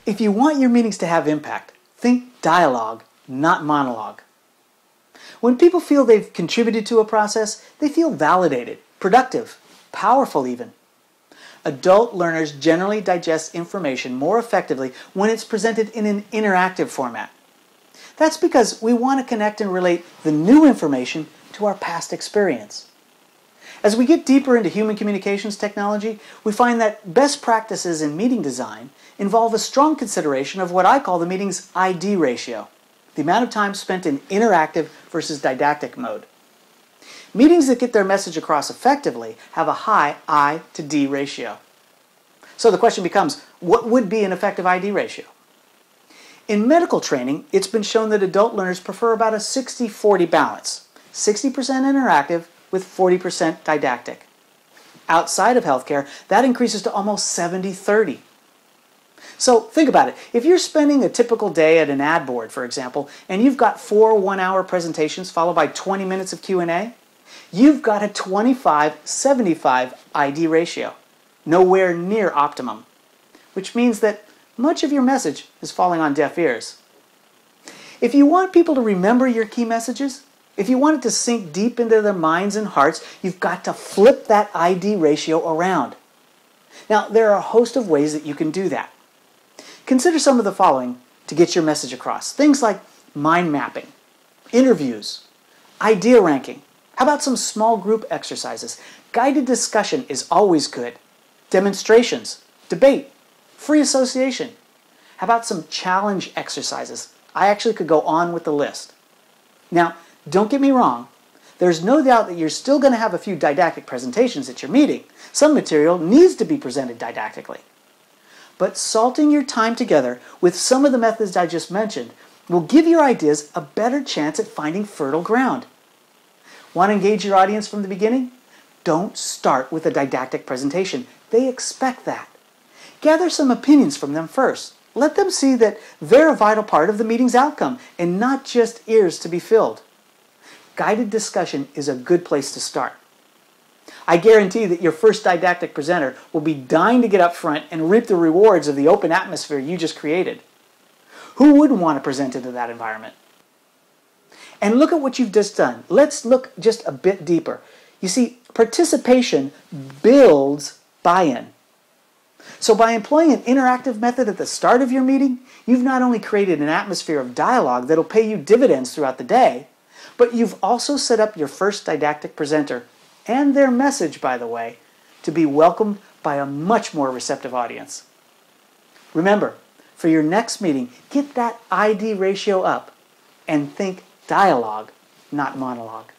If you want your meetings to have impact, think dialogue, not monologue. When people feel they've contributed to a process, they feel validated, productive, powerful even. Adult learners generally digest information more effectively when it's presented in an interactive format. That's because we want to connect and relate the new information to our past experience. As we get deeper into human communications technology, we find that best practices in meeting design involve a strong consideration of what I call the meeting's ID ratio, the amount of time spent in interactive versus didactic mode. Meetings that get their message across effectively have a high I to D ratio. So the question becomes, what would be an effective ID ratio? In medical training, it's been shown that adult learners prefer about a 60-40 balance, 60% interactive with 40% didactic. Outside of healthcare, that increases to almost 70-30. So think about it. If you're spending a typical day at an ad board, for example, and you've got 4 one-hour presentations followed by 20 minutes of Q&A, you've got a 25-75 ID ratio, nowhere near optimum, which means that much of your message is falling on deaf ears. If you want people to remember your key messages, if you want it to sink deep into their minds and hearts, you've got to flip that ID ratio around. Now, there are a host of ways that you can do that. Consider some of the following to get your message across. Things like mind mapping, interviews, idea ranking. How about some small group exercises? Guided discussion is always good. Demonstrations, debate, free association. How about some challenge exercises? I actually could go on with the list. Now, don't get me wrong. There's no doubt that you're still going to have a few didactic presentations at your meeting. Some material needs to be presented didactically. But salting your time together with some of the methods I just mentioned will give your ideas a better chance at finding fertile ground. Want to engage your audience from the beginning? Don't start with a didactic presentation. They expect that. Gather some opinions from them first. Let them see that they're a vital part of the meeting's outcome and not just ears to be filled. Guided discussion is a good place to start. I guarantee that your first didactic presenter will be dying to get up front and reap the rewards of the open atmosphere you just created. Who wouldn't want to present into that environment? And look at what you've just done. Let's look just a bit deeper. You see, participation builds buy-in. So by employing an interactive method at the start of your meeting, you've not only created an atmosphere of dialogue that'll pay you dividends throughout the day, but you've also set up your first didactic presenter, and their message, by the way, to be welcomed by a much more receptive audience. Remember, for your next meeting, get that ID ratio up and think dialogue, not monologue.